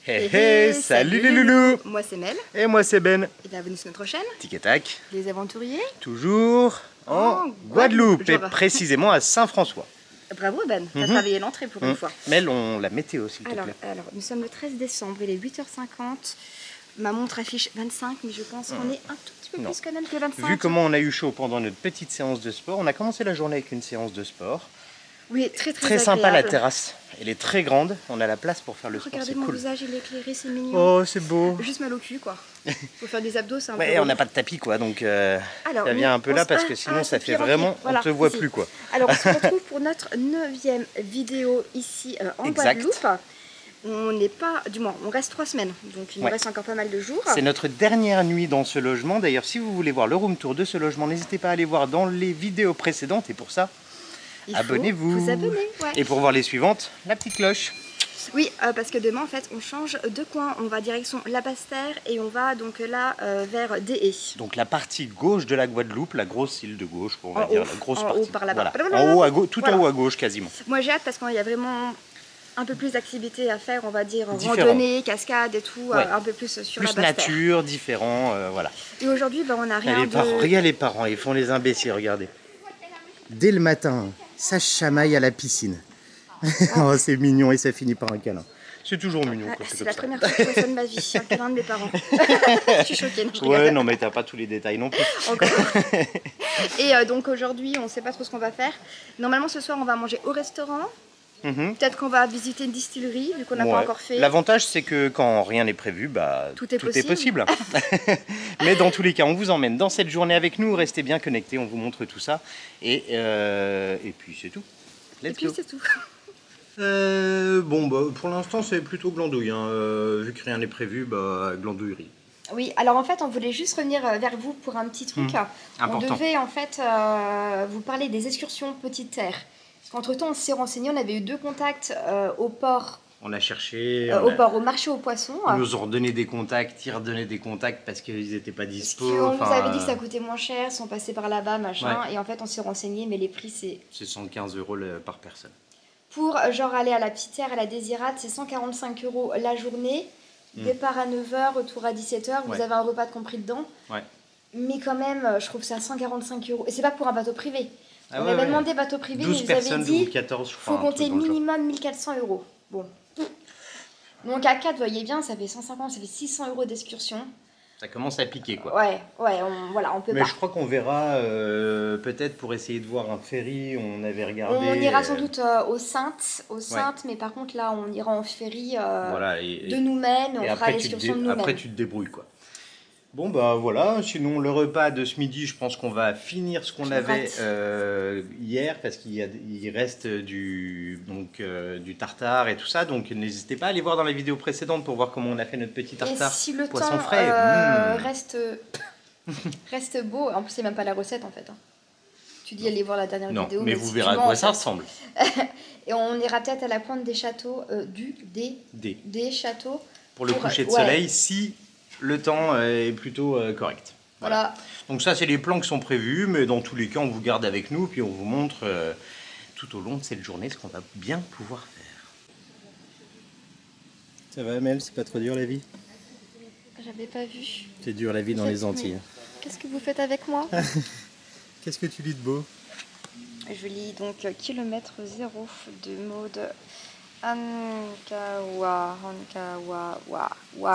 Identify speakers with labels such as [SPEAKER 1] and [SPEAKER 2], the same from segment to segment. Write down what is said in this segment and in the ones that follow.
[SPEAKER 1] Hey hey, salut les loulous.
[SPEAKER 2] Moi c'est Mel.
[SPEAKER 1] Et moi c'est Ben.
[SPEAKER 2] Et bienvenue sur notre chaîne.
[SPEAKER 1] Tic et tac.
[SPEAKER 2] Les aventuriers.
[SPEAKER 1] Toujours en Guadeloupe et
[SPEAKER 2] Genre.
[SPEAKER 1] précisément à Saint-François.
[SPEAKER 2] Bravo Ben, t'as travaillé l'entrée pour une fois.
[SPEAKER 1] Mel, on la météo s'il te plaît.
[SPEAKER 2] Alors, nous sommes le 13 décembre, il est 8h50. Ma montre affiche 25, mais je pense qu'on est un tout petit peu plus quand même que 25.
[SPEAKER 1] Vu comment on a eu chaud pendant notre petite séance de sport, on a commencé la journée avec une séance de sport.
[SPEAKER 2] Oui, très
[SPEAKER 1] sympa la terrasse. Elle est très grande, on a la place pour faire le sport,
[SPEAKER 2] regardez
[SPEAKER 1] c'est
[SPEAKER 2] mon
[SPEAKER 1] cool.
[SPEAKER 2] visage, il est éclairé, c'est mignon.
[SPEAKER 1] Oh, c'est beau.
[SPEAKER 2] Juste mal au cul quoi. Faut faire des abdos, c'est un peu.
[SPEAKER 1] Ouais, on n'a pas de tapis quoi, donc ça vient un peu là parce que sinon ça fait vraiment, on te voit plus quoi.
[SPEAKER 2] Alors on se retrouve pour notre 9e vidéo ici en Guadeloupe. On n'est pas, du moins, on reste 3 semaines, donc il nous reste encore pas mal de jours.
[SPEAKER 1] C'est notre dernière nuit dans ce logement. D'ailleurs, si vous voulez voir le room tour de ce logement, n'hésitez pas à aller voir dans les vidéos précédentes. Et pour ça, abonnez-vous.
[SPEAKER 2] Vous abonner,
[SPEAKER 1] Et pour voir les suivantes, la petite cloche.
[SPEAKER 2] Oui, parce que demain, en fait, on change de coin. On va direction La Basse-Terre et on va donc là vers Des.
[SPEAKER 1] Donc la partie gauche de la Guadeloupe, la grosse île de gauche, on va dire, la grosse partie.
[SPEAKER 2] En haut, par là-bas.
[SPEAKER 1] Voilà. En haut, à gauche, tout en haut à gauche quasiment.
[SPEAKER 2] Moi, j'ai hâte parce qu'il y a vraiment un peu plus d'activités à faire, on va dire, randonnée, cascade et tout, un peu plus sur la Basse-Terre.
[SPEAKER 1] Plus nature, différent, voilà.
[SPEAKER 2] Et aujourd'hui, on n'a rien de...
[SPEAKER 1] Regarde les parents, ils font les imbéciles, regardez. Dès le matin, ça chamaille à la piscine. Oh, c'est mignon et ça finit par un câlin. C'est toujours mignon.
[SPEAKER 2] C'est la première fois que je fais ça de ma vie, un câlin de mes parents. Je suis choquée.
[SPEAKER 1] Non, mais t'as pas tous les détails non plus.
[SPEAKER 2] Encore. Et donc aujourd'hui, on sait pas trop ce qu'on va faire. Normalement, ce soir, on va manger au restaurant. Peut-être qu'on va visiter une distillerie, vu qu'on n'a pas encore fait.
[SPEAKER 1] L'avantage, c'est que quand rien n'est prévu, tout est possible. Mais dans tous les cas, on vous emmène dans cette journée avec nous. Restez bien connectés, on vous montre tout ça. Et puis c'est tout.
[SPEAKER 2] Et puis c'est tout.
[SPEAKER 1] Pour l'instant, c'est plutôt glandouille. Vu que rien n'est prévu, glandouillerie.
[SPEAKER 2] Oui, alors en fait, on voulait juste revenir vers vous pour un petit truc. On devait en fait vous parler des excursions Petite Terre. Entre-temps, on s'est renseigné, on avait eu 2 contacts au port.
[SPEAKER 1] On a cherché.
[SPEAKER 2] Au marché aux poissons.
[SPEAKER 1] Ils nous ont redonné des contacts, ils redonnaient des contacts parce qu'ils n'étaient pas dispo.
[SPEAKER 2] On nous avait dit que ça coûtait moins cher, ils sont passés par là-bas, machin. Ouais. Et en fait, on s'est renseigné, mais les prix, c'est...
[SPEAKER 1] C'est 115 € par personne.
[SPEAKER 2] Pour genre aller à la Petite Terre, à la Désirade, c'est 145 € la journée. Départ à 9h, retour à 17h, vous avez un repas de compris dedans. Ouais. Mais quand même, je trouve que c'est à 145 €. Et c'est pas pour un bateau privé. On avait demandé bateau privé, mais ils avaient dit
[SPEAKER 1] 14, je crois,
[SPEAKER 2] faut compter minimum 1400 €. Bon. Donc à 4, vous voyez bien, ça fait 150, ça fait 600 € d'excursion.
[SPEAKER 1] Ça commence à piquer quoi.
[SPEAKER 2] Ouais, on peut pas.
[SPEAKER 1] Mais je crois qu'on verra, peut-être pour essayer de voir un ferry, on avait regardé...
[SPEAKER 2] On ira sans doute aux Saintes, mais par contre là, on ira en ferry de nous-mêmes, on fera l'excursion de nous-mêmes.
[SPEAKER 1] Après tu te débrouilles quoi. Bon voilà, sinon le repas de ce midi, je pense qu'on va finir ce qu'on avait hier parce qu'il reste du tartare et tout ça, donc n'hésitez pas à aller voir dans les vidéos précédentes pour voir comment on a fait notre petit tartare.
[SPEAKER 2] Et si le
[SPEAKER 1] poisson
[SPEAKER 2] temps
[SPEAKER 1] frais,
[SPEAKER 2] reste beau, en plus c'est même pas la recette en fait. Tu dis aller voir la dernière vidéo.
[SPEAKER 1] Mais vous verrez à quoi ça ressemble.
[SPEAKER 2] Et on ira peut-être à la pointe des châteaux, des châteaux.
[SPEAKER 1] Pour le coucher de soleil, si le temps est plutôt correct. Voilà. Donc ça, c'est les plans qui sont prévus, mais dans tous les cas, on vous garde avec nous, puis on vous montre tout au long de cette journée ce qu'on va bien pouvoir faire. Ça va, Mel? C'est pas trop dur la vie?
[SPEAKER 2] J'avais pas vu.
[SPEAKER 1] C'est dur la vie dans les Antilles.
[SPEAKER 2] Qu'est-ce que vous faites avec moi?
[SPEAKER 1] Qu'est-ce que tu lis de beau?
[SPEAKER 2] Je lis donc Kilomètre Zéro de Maud Ankawa.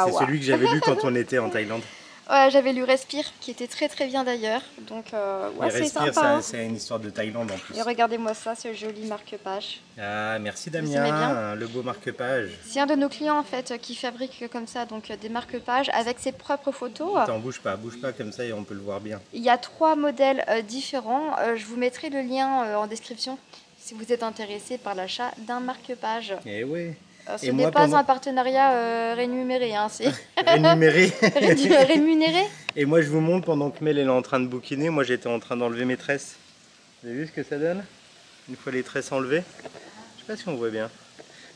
[SPEAKER 1] C'est celui que j'avais lu quand on était en Thaïlande.
[SPEAKER 2] Ouais, j'avais lu Respire, qui était très très bien d'ailleurs. Donc, c'est sympa.
[SPEAKER 1] C'est une histoire de Thaïlande en plus.
[SPEAKER 2] Et regardez-moi ça, ce joli marque-page.
[SPEAKER 1] Ah, merci Damien, le beau marque-page.
[SPEAKER 2] C'est un de nos clients en fait qui fabrique comme ça, donc des marque-pages avec ses propres photos.
[SPEAKER 1] Attends, bouge pas comme ça et on peut le voir bien.
[SPEAKER 2] Il y a 3 modèles différents. Je vous mettrai le lien en description si vous êtes intéressé par l'achat d'un marque-page.
[SPEAKER 1] Eh oui.
[SPEAKER 2] Ce n'est pas un partenariat rémunéré, c'est
[SPEAKER 1] rémunéré.
[SPEAKER 2] Rémunéré.
[SPEAKER 1] Et moi je vous montre pendant que Mel est en train de bouquiner, moi j'étais en train d'enlever mes tresses. Vous avez vu ce que ça donne? Une fois les tresses enlevées. Je sais pas si on voit bien.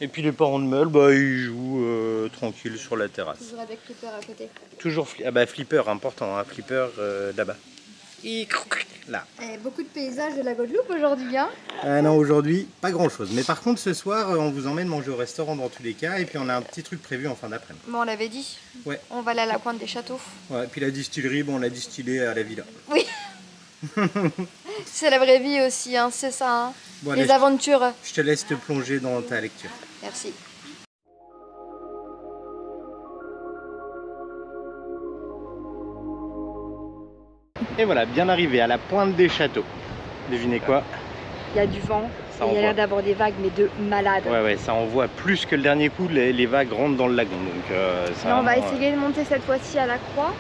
[SPEAKER 1] Et puis les parents de Mel, ils jouent tranquille sur la terrasse.
[SPEAKER 2] Toujours avec Flipper à côté.
[SPEAKER 1] Toujours Flipper, important, Flipper là-bas. là.
[SPEAKER 2] Et beaucoup de paysages de la Guadeloupe aujourd'hui, hein?
[SPEAKER 1] Ah non, aujourd'hui, pas grand-chose. Mais par contre, ce soir, on vous emmène manger au restaurant dans tous les cas. Et puis, on a un petit truc prévu en fin d'après-midi.
[SPEAKER 2] Bon, on l'avait dit.
[SPEAKER 1] Ouais.
[SPEAKER 2] On va aller à la Pointe des Châteaux.
[SPEAKER 1] Ouais, puis la distillerie, bon, on l'a distillée à la villa.
[SPEAKER 2] Oui. C'est la vraie vie aussi, hein, c'est ça. Hein.
[SPEAKER 1] Bon,
[SPEAKER 2] les
[SPEAKER 1] allez,
[SPEAKER 2] aventures.
[SPEAKER 1] Je te laisse te plonger dans ta lecture.
[SPEAKER 2] Merci.
[SPEAKER 1] Et voilà, bien arrivé à la Pointe des Châteaux. Devinez quoi?
[SPEAKER 2] Il y a du vent,
[SPEAKER 1] ça
[SPEAKER 2] il y a l'air d'avoir des vagues, mais de malade.
[SPEAKER 1] Ouais, ça envoie plus que le dernier coup, les vagues rentrent dans le lagon. Donc, ça
[SPEAKER 2] on va essayer de monter cette fois-ci à la croix,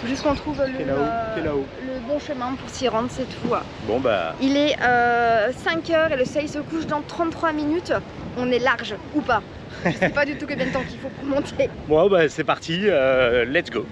[SPEAKER 2] jusqu'on trouve
[SPEAKER 1] le
[SPEAKER 2] bon chemin pour s'y rendre, c'est tout.
[SPEAKER 1] Bon bah...
[SPEAKER 2] Il est 5 h et le soleil se couche dans 33 minutes. On est large, ou pas? Je sais pas du tout combien de temps qu'il faut pour monter.
[SPEAKER 1] Bon bah c'est parti, let's go.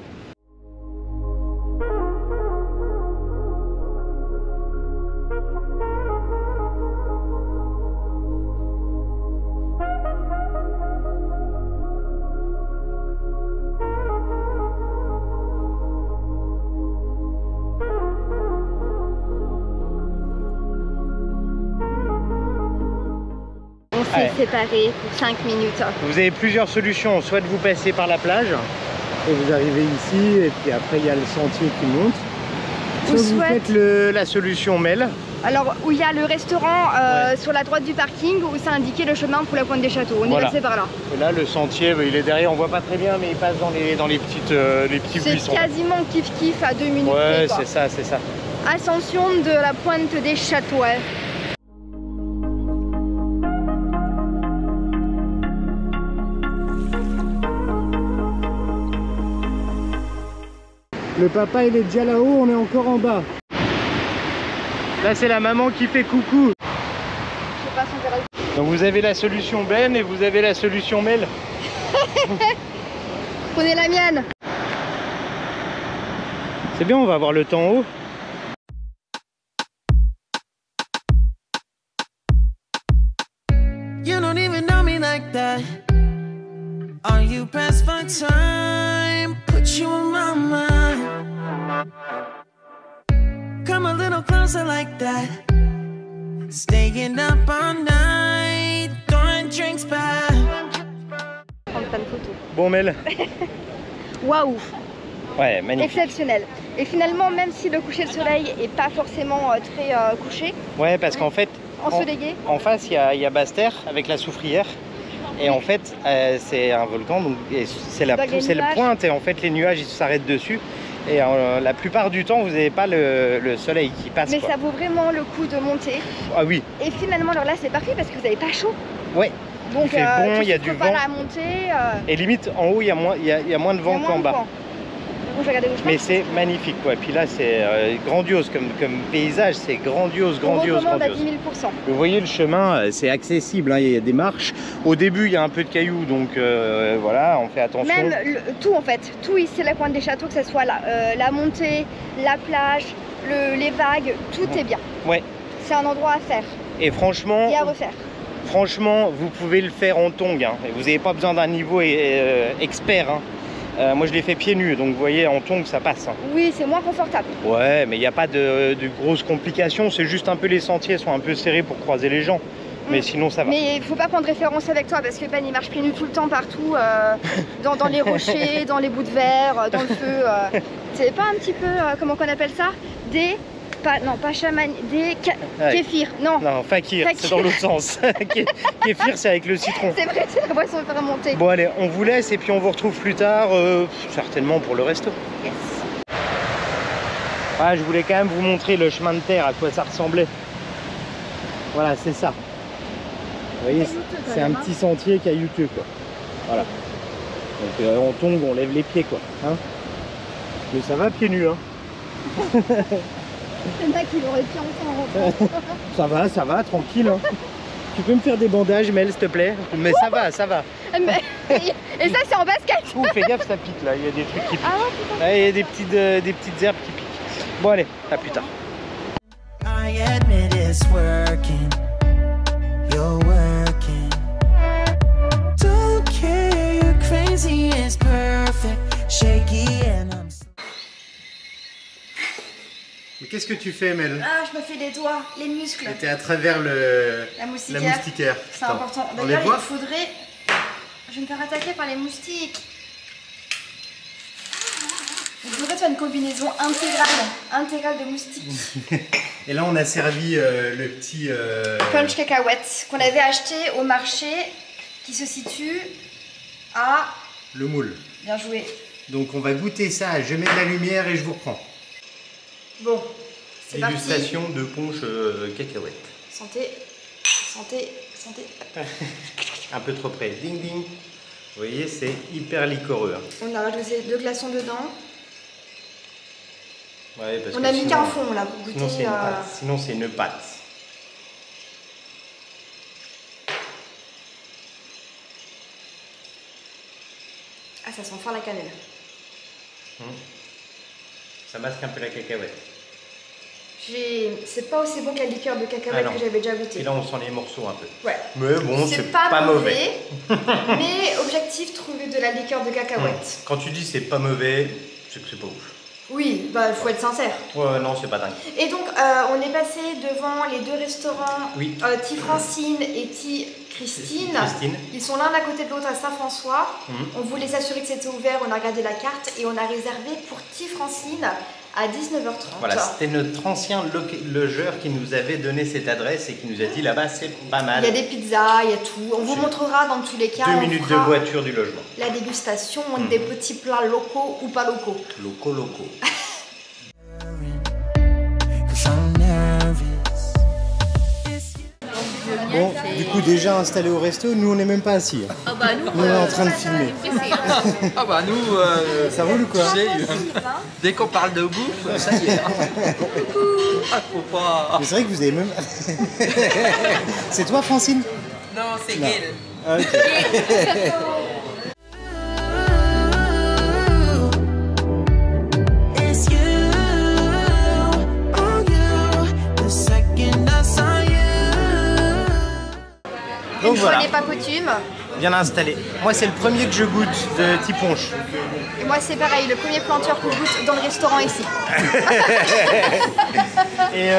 [SPEAKER 2] On s'est séparés pour 5 minutes.
[SPEAKER 1] Vous avez plusieurs solutions, soit de vous passer par la plage et vous arrivez ici et puis après il y a le sentier qui monte. Soit vous faites la solution Mel.
[SPEAKER 2] Alors où il y a le restaurant sur la droite du parking où c'est indiqué le chemin pour la Pointe des Châteaux. On est passé par là.
[SPEAKER 1] Et là le sentier il est derrière, on voit pas très bien mais il passe dans les petits buissons.
[SPEAKER 2] C'est quasiment kiff à 2 minutes.
[SPEAKER 1] Ouais c'est ça.
[SPEAKER 2] Ascension de la Pointe des Châteaux.
[SPEAKER 1] Le papa il est déjà là-haut, on est encore en bas. Là c'est la maman qui fait coucou.
[SPEAKER 2] Je sais pas si on verra.
[SPEAKER 1] Donc vous avez la solution Ben et vous avez la solution Mel.
[SPEAKER 2] Prenez la mienne.
[SPEAKER 1] C'est bien, on va avoir le temps en haut.
[SPEAKER 3] You don't even know me like that. Are you pressed for time? Put you on my mind. Come a little closer like that. Staying up all night, throwing drinks back.
[SPEAKER 2] Prendre plein de photos.
[SPEAKER 1] Bon Mel.
[SPEAKER 2] Waouh.
[SPEAKER 1] Ouais, magnifique.
[SPEAKER 2] Exceptionnel. Et finalement, même si le coucher de soleil est pas forcément très couché.
[SPEAKER 1] Ouais, parce qu'en fait, en face, il y a Basse-Terre avec la Soufrière. Et en fait, c'est un volcan, donc c'est le pointe et en fait les nuages ils s'arrêtent dessus. Et la plupart du temps, vous n'avez pas le soleil qui passe.
[SPEAKER 2] Mais ça vaut vraiment le coup de monter.
[SPEAKER 1] Ah oui.
[SPEAKER 2] Et finalement, alors là, c'est parfait parce que vous n'avez pas chaud.
[SPEAKER 1] Ouais.
[SPEAKER 2] Donc,
[SPEAKER 1] il fait bon, il y a du vent.
[SPEAKER 2] À monter,
[SPEAKER 1] Et limite, en haut, il y a moins de vent qu'en bas.
[SPEAKER 2] Bon, je vais regarder où je
[SPEAKER 1] Mais c'est magnifique, quoi. Puis là, c'est grandiose comme paysage, c'est grandiose.
[SPEAKER 2] On recommande à 10 000 %.
[SPEAKER 1] Vous voyez, le chemin, c'est accessible, hein, il y a des marches. Au début, il y a un peu de cailloux, donc voilà, on fait attention.
[SPEAKER 2] Même tout, en fait, tout ici, la Pointe des Châteaux, que ce soit la montée, la plage, les vagues, tout est bien. Ouais. C'est un endroit à faire.
[SPEAKER 1] Et franchement...
[SPEAKER 2] Et à refaire.
[SPEAKER 1] Franchement, vous pouvez le faire en tongs, hein. Vous n'avez pas besoin d'un niveau expert. Hein. Moi je l'ai fait pieds nus, donc vous voyez en tongs ça passe. Hein.
[SPEAKER 2] Oui, c'est moins confortable.
[SPEAKER 1] Ouais, mais il n'y a pas de grosses complications, c'est juste un peu les sentiers sont un peu serrés pour croiser les gens. Mais sinon ça va.
[SPEAKER 2] Mais il faut pas prendre référence avec toi parce que Ben il marche pieds nus tout le temps partout, dans les rochers, dans les bouts de verre, dans le feu. C'est pas un petit peu, comment qu'on appelle ça? Pas chaman, kéfir, non. Non,
[SPEAKER 1] fakir. C'est dans l'autre sens. Kéfir, c'est avec le citron.
[SPEAKER 2] C'est vrai, c'est la boisson faire monter.
[SPEAKER 1] Bon, allez, on vous laisse et puis on vous retrouve plus tard, certainement pour le resto.
[SPEAKER 2] Yes.
[SPEAKER 1] Ah, je voulais quand même vous montrer le chemin de terre, à quoi ça ressemblait. Voilà, c'est ça. Vous voyez, c'est un petit sentier caillouteux, quoi. Voilà. Donc, on tombe, on lève les pieds, quoi. Hein, mais ça va pieds nus, hein.
[SPEAKER 2] Le mec il aurait pu en rentrant.
[SPEAKER 1] Ça va, tranquille. Hein. Tu peux me faire des bandages, Mel, s'il te plaît? Mais ça va.
[SPEAKER 2] Et ça, c'est en basket.
[SPEAKER 1] Oh, fais gaffe, ça pique là, il y a des trucs qui piquent.
[SPEAKER 2] Ah ouais, putain.
[SPEAKER 1] Il y a des petites herbes qui piquent. Bon, allez, à plus tard.
[SPEAKER 3] I admit it's working. You're working. Don't care, you're crazy, it's perfect. Shaky and I'm...
[SPEAKER 1] Qu'est-ce que tu fais, Mel?
[SPEAKER 2] Ah, je me fais les doigts, les muscles.
[SPEAKER 1] C'était à travers
[SPEAKER 2] la moustiquaire. C'est important. D'ailleurs, il faudrait... Je vais me faire attaquer par les moustiques. Il faudrait faire une combinaison intégrale de moustiques.
[SPEAKER 1] Et là, on a servi le petit...
[SPEAKER 2] punch cacahuète qu'on avait acheté au marché qui se situe à...
[SPEAKER 1] Le moule.
[SPEAKER 2] Bien joué.
[SPEAKER 1] Donc, on va goûter ça. Je mets de la lumière et je vous reprends.
[SPEAKER 2] Bon, c'est parti.
[SPEAKER 1] Dégustation de punch cacahuète.
[SPEAKER 2] Santé, santé, santé.
[SPEAKER 1] Un peu trop près. Ding, ding. Vous voyez, c'est hyper liquoreux.
[SPEAKER 2] On a rajouté 2 glaçons dedans.
[SPEAKER 1] Ouais, parce
[SPEAKER 2] on
[SPEAKER 1] que
[SPEAKER 2] a mis
[SPEAKER 1] sinon,
[SPEAKER 2] qu'un fond là pour goûter.
[SPEAKER 1] Sinon, c'est une pâte.
[SPEAKER 2] Ah, ça sent fort la cannelle.
[SPEAKER 1] Ça masque un peu la cacahuète.
[SPEAKER 2] C'est pas aussi bon que la liqueur de cacahuète que j'avais déjà goûté.
[SPEAKER 1] Et là, on sent les morceaux un peu.
[SPEAKER 2] Ouais.
[SPEAKER 1] Mais bon, c'est pas mauvais.
[SPEAKER 2] Mais objectif, trouver de la liqueur de cacahuète.
[SPEAKER 1] Quand tu dis c'est pas mauvais, c'est que c'est pas ouf.
[SPEAKER 2] Oui, bah faut être sincère.
[SPEAKER 1] Ouais, non, c'est pas dingue.
[SPEAKER 2] Et donc, on est passé devant les 2 restaurants, Ti Francine et Ti Christine. Ils sont l'un à côté de l'autre à Saint-François. On voulait s'assurer que c'était ouvert, on a regardé la carte et on a réservé pour Ti Francine à 19h30.
[SPEAKER 1] Voilà, c'était notre ancien logeur qui nous avait donné cette adresse et qui nous a dit là-bas c'est pas mal.
[SPEAKER 2] Il y a des pizzas, il y a tout. On vous montrera dans tous les cas.
[SPEAKER 1] 2 minutes de voiture du logement.
[SPEAKER 2] La dégustation des petits plats locaux ou pas locaux.
[SPEAKER 1] Locaux. Bon, du coup déjà installé au resto, nous on n'est même pas assis.
[SPEAKER 4] Ah bah nous,
[SPEAKER 1] on est en train de filmer.
[SPEAKER 4] Ah bah nous,
[SPEAKER 1] ça roule ou quoi?
[SPEAKER 4] Dès qu'on parle de bouffe, ça y est. Ah, faut pas.
[SPEAKER 1] Mais c'est vrai que vous avez même... C'est toi Francine?
[SPEAKER 4] Non, c'est Gaël.
[SPEAKER 1] Ah, ok.
[SPEAKER 2] Donc voilà. N'est pas coutume.
[SPEAKER 1] Bien installé. Moi c'est le premier que je goûte de Ti Punch.
[SPEAKER 2] Et moi c'est pareil, le premier planteur que je goûte dans le restaurant ici.
[SPEAKER 1] Et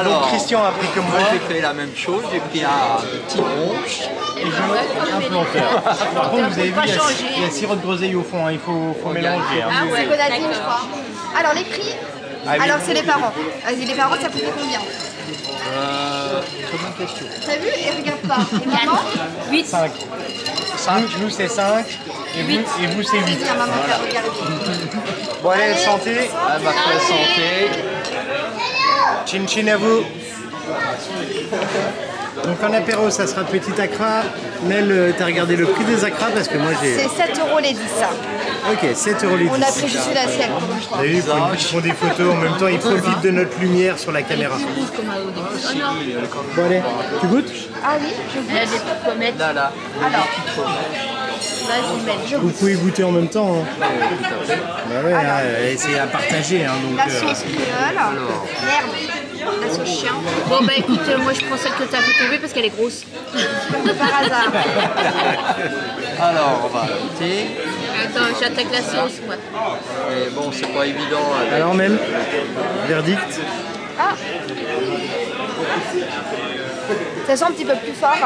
[SPEAKER 1] donc Christian a pris comme moi.
[SPEAKER 4] J'ai fait la même chose, j'ai pris un Ti Punch.
[SPEAKER 1] Et je mets un planteur. Par contre vous avez vu, il y a sirop de groseille au fond, hein. Il faut mélanger. Hein.
[SPEAKER 2] Ah ouais, grenadine je crois. Alors les prix, alors c'est les parents. Vas-y, les parents ça coûtait combien?
[SPEAKER 4] Très bonne question.
[SPEAKER 2] T'as vu? Et regarde pas. Et maman?
[SPEAKER 1] 8. 5. Nous c'est 5 et vous c'est 8. Bon allez, santé.
[SPEAKER 4] Ah bah santé.
[SPEAKER 1] Chin chin à vous. Donc en apéro ça sera petit acra. Mel, t'as regardé le prix des acras parce que moi j'ai...
[SPEAKER 2] C'est 7 € les 10 ça.
[SPEAKER 1] Ok, 7 € les 10.
[SPEAKER 2] On a pris juste la selle.
[SPEAKER 1] Vous avez vu, ils font des photos en même temps, ils profitent de notre lumière sur la caméra. Bon allez, tu goûtes?
[SPEAKER 2] Ah oui, je goûte.
[SPEAKER 4] Il y a des petites pommettes. Là.
[SPEAKER 2] Alors, vas-y Mel, je goûte.
[SPEAKER 1] Vous pouvez goûter en même temps. Hein. Bah ouais, hein, c'est à partager. Hein, donc,
[SPEAKER 2] la sauce créole. Merde. La sauce chien.
[SPEAKER 5] Bon bah écoute, moi je prends celle que tu as fait tomber parce qu'elle est grosse.
[SPEAKER 2] Par hasard.
[SPEAKER 4] Alors on va goûter.
[SPEAKER 5] Attends, j'attaque la sauce moi.
[SPEAKER 4] Mais bon, c'est pas évident. Avec...
[SPEAKER 1] Alors même, verdict.
[SPEAKER 2] Ah. Ça sent un petit peu plus fort.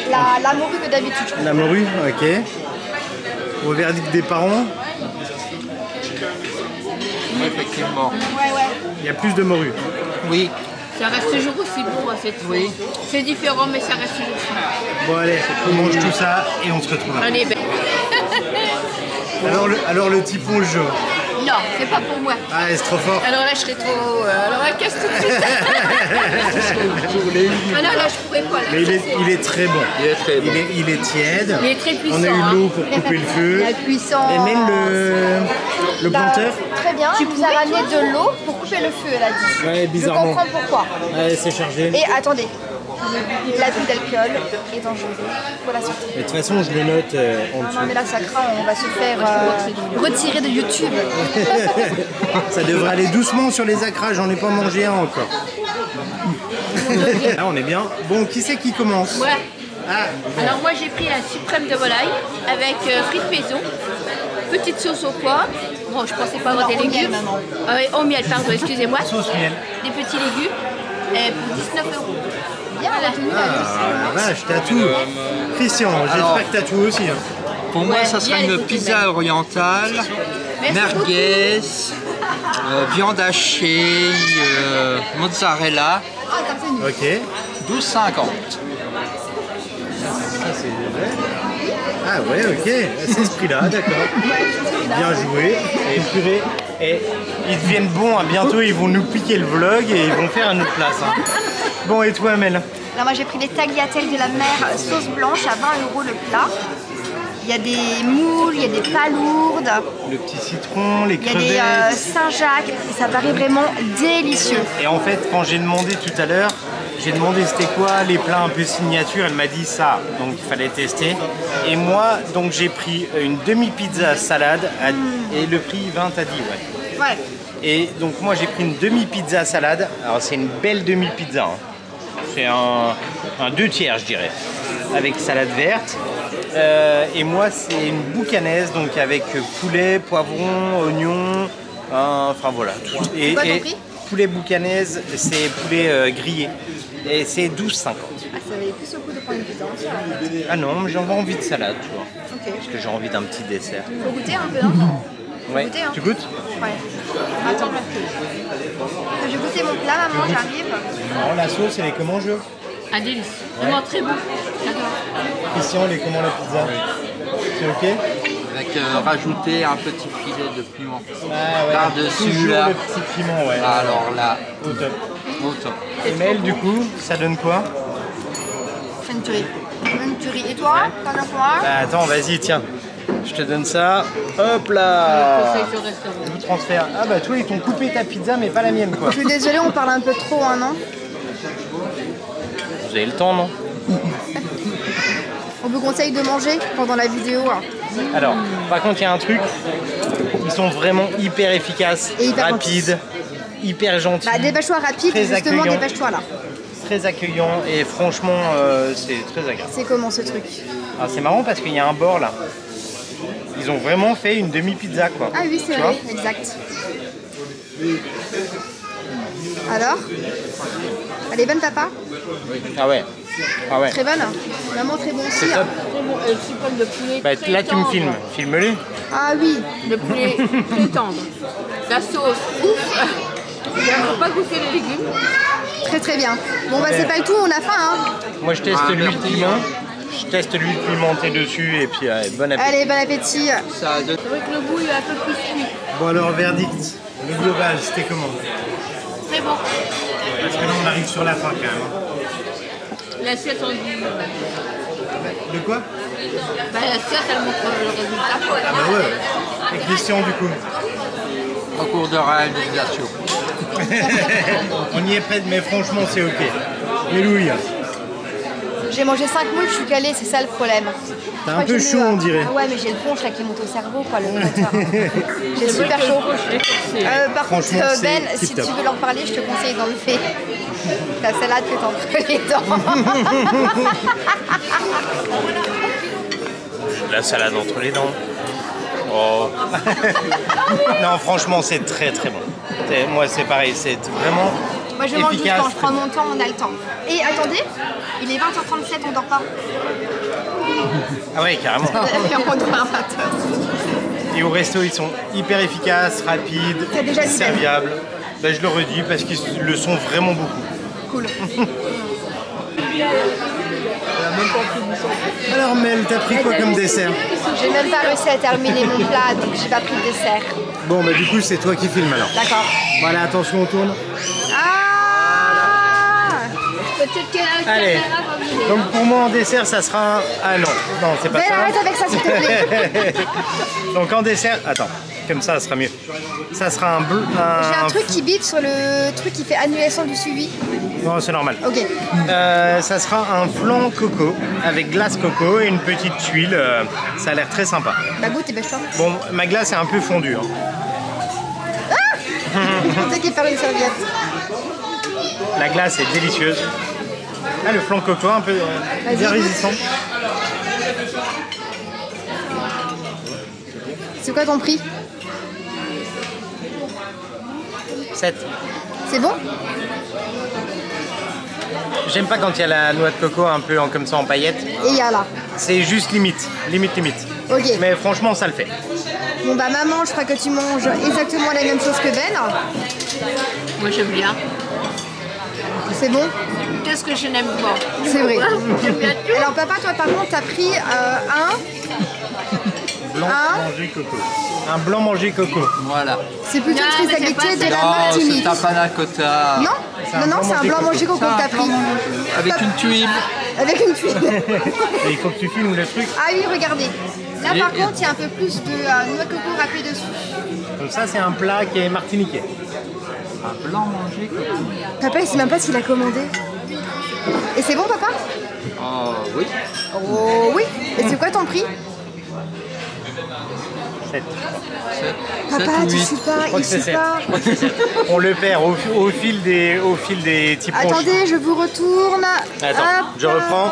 [SPEAKER 2] La morue que d'habitude.
[SPEAKER 1] La morue, ok. Au verdict des parents.
[SPEAKER 4] Effectivement.
[SPEAKER 2] Ouais.
[SPEAKER 1] Il y a plus de morue.
[SPEAKER 4] Oui.
[SPEAKER 5] Ça reste toujours aussi bon à cette fois. Oui. C'est différent mais ça reste toujours aussi bon.
[SPEAKER 1] Bon allez, on mange tout ça et on se retrouve après.
[SPEAKER 5] Allez, ben.
[SPEAKER 1] Alors le Ti Punch jaune.
[SPEAKER 5] Non, c'est pas pour moi.
[SPEAKER 1] Ah, c'est trop fort.
[SPEAKER 5] Alors là, je serais trop... alors là, casse tout de suite. Ah non, là, je pourrais pas. Là,
[SPEAKER 1] mais il est très bon.
[SPEAKER 4] Il est très bon.
[SPEAKER 1] Il est tiède.
[SPEAKER 5] Il est très puissant.
[SPEAKER 1] On a eu l'eau pour couper le feu.
[SPEAKER 2] La puissance.
[SPEAKER 1] Et même le planteur.
[SPEAKER 2] Très bien, tu nous as ramené de l'eau pour couper le feu, elle a dit.
[SPEAKER 1] Ouais, bizarrement.
[SPEAKER 2] Je comprends pourquoi.
[SPEAKER 1] Ouais, c'est chargé.
[SPEAKER 2] Et attendez, l'abus d'alcool est dangereux pour la santé.
[SPEAKER 1] Mais de toute façon, je le note en dessous.
[SPEAKER 2] Non mais là ça craint, on va se faire retirer de YouTube.
[SPEAKER 1] Ça devrait aller doucement sur les acras, j'en ai pas mangé un encore. Là on est bien. Bon, qui c'est qui commence?
[SPEAKER 5] Ouais.
[SPEAKER 1] Ah,
[SPEAKER 5] alors moi j'ai pris un suprême de volaille avec frites maison, petite sauce au pois, Bon, je pensais pas avoir des légumes. Au miel, pardon, excusez-moi.
[SPEAKER 1] Sauce miel.
[SPEAKER 5] Des petits légumes pour 19 €.
[SPEAKER 2] Bien,
[SPEAKER 1] Ah, vache, t'as tout. Christian, j'espère que t'as tout aussi. Hein.
[SPEAKER 4] Pour moi, ça serait une pizza orientale, merguez, viande hachée, mozzarella.
[SPEAKER 1] Ok.
[SPEAKER 4] 12,50.
[SPEAKER 1] Ça, c'est vrai. Ah ouais, ok. C'est ce prix-là, d'accord. Bien joué. Et purée. Et ils deviennent bons. Hein. Bientôt, ils vont nous piquer le vlog et ils vont faire à notre place. Hein. Bon, et toi, Mel?
[SPEAKER 2] Alors moi j'ai pris les tagliatelles de la mer sauce blanche à 20 € le plat. Il y a des moules, il y a des palourdes,
[SPEAKER 1] Le petit citron, les
[SPEAKER 2] il y
[SPEAKER 1] crevettes.
[SPEAKER 2] a des Saint-Jacques, ça paraît vraiment délicieux.
[SPEAKER 1] Et en fait, quand j'ai demandé tout à l'heure, j'ai demandé c'était quoi les plats un peu signature, elle m'a dit ça, donc il fallait tester. Et moi, donc j'ai pris une demi-pizza salade et le prix 20 t'as dit, ouais.
[SPEAKER 2] Ouais.
[SPEAKER 1] Et donc moi j'ai pris une demi-pizza salade, alors c'est une belle demi-pizza, hein. C'est un 2/3 je dirais, avec salade verte. Et moi c'est une boucanaise, donc avec poulet, poivron, oignon, enfin voilà. Et poulet boucanaise, c'est poulet grillé. Et c'est 12,50.
[SPEAKER 2] Ah, ça valait plus au coup de prendre une pizza entière.
[SPEAKER 1] Ah non, mais j'avais envie de salade, tu vois.
[SPEAKER 2] Ok.
[SPEAKER 1] Parce que j'ai envie d'un petit dessert.
[SPEAKER 2] Faut goûter un peu, non?
[SPEAKER 1] Ouais.
[SPEAKER 2] Goûter, hein.
[SPEAKER 1] Tu goûtes?
[SPEAKER 2] Ouais. Attends. Je vais goûter mon plat, maman, j'arrive.
[SPEAKER 1] Non, la sauce, elle est comment, je?
[SPEAKER 5] Un délice. Vraiment très bon. J'adore.
[SPEAKER 1] Christian, elle est comment la pizza? C'est ok?
[SPEAKER 4] Avec rajouter un petit filet de piment.
[SPEAKER 1] Ah ouais,
[SPEAKER 4] Par-dessus,
[SPEAKER 1] toujours
[SPEAKER 4] là.
[SPEAKER 1] le petit piment, ouais.
[SPEAKER 4] Alors là,
[SPEAKER 1] Au top.
[SPEAKER 4] au top.
[SPEAKER 1] Et Mel, du coup, ça donne quoi?
[SPEAKER 2] C'est une tuerie. Une tuerie. Et toi, t'en as quoi?
[SPEAKER 1] Bah attends, vas-y, tiens. Je te donne ça. Hop là!
[SPEAKER 5] Conseil sur le restaurant.
[SPEAKER 1] Je vous transfère. Ah bah toi, ils t'ont coupé ta pizza, mais pas la mienne, quoi.
[SPEAKER 2] Je suis désolée, on parle un peu trop, hein, non?
[SPEAKER 1] Vous avez le temps, non?
[SPEAKER 2] On vous conseille de manger pendant la vidéo. Hein.
[SPEAKER 1] Alors, par contre, il y a un truc. Ils sont vraiment hyper efficaces,
[SPEAKER 2] Et hyper
[SPEAKER 1] rapides, hyper gentils.
[SPEAKER 2] Bah, dépêche-toi rapide,
[SPEAKER 1] Très
[SPEAKER 2] justement,
[SPEAKER 1] accueillant.
[SPEAKER 2] dépêche-toi là.
[SPEAKER 1] Très accueillant et franchement, c'est très agréable.
[SPEAKER 2] C'est comment ce truc?
[SPEAKER 1] Alors, c'est marrant parce qu'il y a un bord là. Ils ont vraiment fait une demi-pizza, quoi.
[SPEAKER 2] Ah oui, c'est
[SPEAKER 1] Tu
[SPEAKER 2] vrai,
[SPEAKER 1] vois?
[SPEAKER 2] exact. Alors? Elle est bonne, papa?
[SPEAKER 1] Ah ouais. Ah ouais.
[SPEAKER 2] Très bonne? Vraiment très bon aussi.
[SPEAKER 1] C'est top.
[SPEAKER 5] Très bon. Le chiffon de poulet
[SPEAKER 1] Bah,
[SPEAKER 5] très
[SPEAKER 1] là, tu me
[SPEAKER 5] tendre.
[SPEAKER 1] filmes. Filme-le.
[SPEAKER 2] Ah oui.
[SPEAKER 5] Le poulet très tendre. La sauce, ouf. Il ne faut pas goûter les légumes.
[SPEAKER 2] Très très bien. Bon bah c'est pas le tout, on a faim hein.
[SPEAKER 1] Moi, je teste
[SPEAKER 4] Ah,
[SPEAKER 1] l'huile
[SPEAKER 4] merci.
[SPEAKER 1] piment. Je teste l'huile pimentée dessus et puis bon appétit.
[SPEAKER 2] Allez, bon appétit.
[SPEAKER 4] Ça donne...
[SPEAKER 5] C'est vrai que le goût il est un peu plus cuit.
[SPEAKER 1] Bon alors, verdict. Le global, c'était comment?
[SPEAKER 5] Très bon.
[SPEAKER 1] Parce que là, on arrive sur la fin quand même.
[SPEAKER 5] L'assiette, on dit.
[SPEAKER 1] De quoi?
[SPEAKER 5] Bah, l'assiette, elle montre le résultat.
[SPEAKER 1] Ah bah ouais. Et Christian, du coup?
[SPEAKER 4] en cours de réalisation.
[SPEAKER 1] On y est prêt, mais franchement, c'est ok. Louis,
[SPEAKER 2] J'ai mangé 5 moules, je suis calée, c'est ça le problème.
[SPEAKER 1] t'as un peu chaud, on dirait.
[SPEAKER 2] Ah ouais, mais j'ai le punch là qui monte au cerveau, quoi, le moteur. J'ai super chaud. Par contre,
[SPEAKER 1] Franchement, c'est
[SPEAKER 2] Ben, si tu
[SPEAKER 1] tip-top.
[SPEAKER 2] veux leur parler, je te conseille d'enlever ta salade que t'as entre les dents.
[SPEAKER 1] La salade entre les dents. Oh. Non, franchement, c'est très très bon. Moi, c'est pareil, c'est vraiment
[SPEAKER 2] Moi, je mange juste
[SPEAKER 1] efficace.
[SPEAKER 2] quand je prends mon temps, on a le temps. Et attendez, il est 20h37, on dort pas.
[SPEAKER 1] Ah ouais, carrément.
[SPEAKER 2] On dort à 20h.
[SPEAKER 1] Et au resto, ils sont hyper efficaces, rapides,
[SPEAKER 2] T'as déjà dit
[SPEAKER 1] serviables. Ben, je le redis parce qu'ils le sont vraiment beaucoup.
[SPEAKER 2] Cool.
[SPEAKER 1] Alors Mel, t'as pris quoi comme dessert?
[SPEAKER 2] J'ai même pas réussi à terminer mon plat, donc j'ai pas pris de dessert.
[SPEAKER 1] Bon, bah du coup, c'est toi qui filmes alors.
[SPEAKER 2] D'accord.
[SPEAKER 1] Voilà, attention, on tourne.
[SPEAKER 2] Ah
[SPEAKER 5] Peut-être qu'elle a un
[SPEAKER 1] Allez.
[SPEAKER 5] caméra va venir.
[SPEAKER 1] Donc pour moi, en dessert, ça sera un... Ah non, non, c'est pas
[SPEAKER 2] Ben
[SPEAKER 1] ça.
[SPEAKER 2] arrête avec ça s'il te plaît.
[SPEAKER 1] Donc en dessert, attends, comme ça sera mieux. Ça sera un bleu.
[SPEAKER 2] J'ai un truc qui bip sur le truc qui fait annulation du suivi.
[SPEAKER 1] Non, c'est normal.
[SPEAKER 2] Ok.
[SPEAKER 1] Ça sera un flan coco avec glace coco et une petite tuile. Ça a l'air très sympa.
[SPEAKER 2] Bah goûte et bêche-toi.
[SPEAKER 1] Bon, ma glace est un peu fondue. Hein.
[SPEAKER 2] T'as qu'à faire une serviette.
[SPEAKER 1] La glace est délicieuse. Ah, le flan coco, un peu
[SPEAKER 2] Vas-y,
[SPEAKER 1] bien
[SPEAKER 2] goûte.
[SPEAKER 1] résistant.
[SPEAKER 2] C'est quoi ton prix?
[SPEAKER 1] 7.
[SPEAKER 2] C'est bon?
[SPEAKER 1] J'aime pas quand il y a la noix de coco un peu comme ça en paillettes.
[SPEAKER 2] Et il y a là.
[SPEAKER 1] C'est juste limite.
[SPEAKER 2] Ok.
[SPEAKER 1] Mais franchement, ça le fait.
[SPEAKER 2] Bon bah maman, je crois que tu manges exactement la même chose que Ben.
[SPEAKER 5] Moi j'aime bien.
[SPEAKER 2] C'est bon?
[SPEAKER 5] Qu'est-ce que je n'aime pas?
[SPEAKER 2] C'est vrai.
[SPEAKER 5] J'aime bien tout.
[SPEAKER 2] Alors papa, toi par contre, t'as pris
[SPEAKER 1] Blanc manger coco. Un blanc manger coco.
[SPEAKER 4] Voilà.
[SPEAKER 2] C'est plutôt
[SPEAKER 5] Non,
[SPEAKER 2] une
[SPEAKER 5] mais c'est
[SPEAKER 2] spécialité
[SPEAKER 5] pas
[SPEAKER 2] de la
[SPEAKER 4] Non, c'est
[SPEAKER 2] Martinique.
[SPEAKER 4] un panna cotta.
[SPEAKER 2] Non, c'est un blanc manger coco que t'as pris.
[SPEAKER 4] Avec une tuile.
[SPEAKER 2] Avec une tuile.
[SPEAKER 1] Et il faut que tu filmes le truc.
[SPEAKER 2] Ah oui, regardez. Là par
[SPEAKER 4] Et-
[SPEAKER 2] contre, il y a un peu plus de noix de coco râpée dessus.
[SPEAKER 1] Donc ça, c'est un plat qui est martiniquais.
[SPEAKER 4] Un blanc manger coco.
[SPEAKER 2] Papa, il sait même pas s'il a commandé. Et c'est bon papa?
[SPEAKER 4] Oh oui.
[SPEAKER 2] Oh oui. Et c'est quoi ton prix?
[SPEAKER 1] 7.
[SPEAKER 2] Papa, tu sais pas, il sait pas.
[SPEAKER 1] On le perd au fil des petits ponches.
[SPEAKER 2] Attendez, je vous retourne.
[SPEAKER 1] Attends,
[SPEAKER 2] Hop.
[SPEAKER 1] je reprends.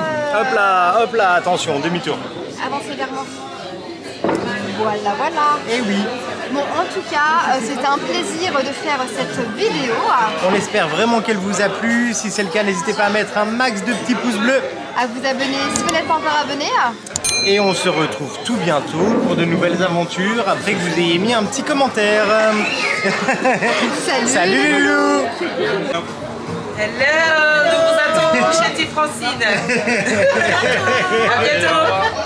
[SPEAKER 1] Hop là, attention, demi-tour.
[SPEAKER 2] Avancez vers moi. Voilà.
[SPEAKER 1] Et oui,
[SPEAKER 2] Bon, en tout cas, c'était un plaisir de faire cette vidéo.
[SPEAKER 1] on espère vraiment qu'elle vous a plu. Si c'est le cas, n'hésitez pas à mettre un max de petits pouces bleus.
[SPEAKER 2] À vous abonner si vous n'êtes pas encore abonné.
[SPEAKER 1] Et on se retrouve tout bientôt pour de nouvelles aventures après que vous ayez mis un petit commentaire.
[SPEAKER 2] Salut.
[SPEAKER 1] Salut Loulou.
[SPEAKER 6] Hello, nous vous attendons chez Tifrancine. À bientôt.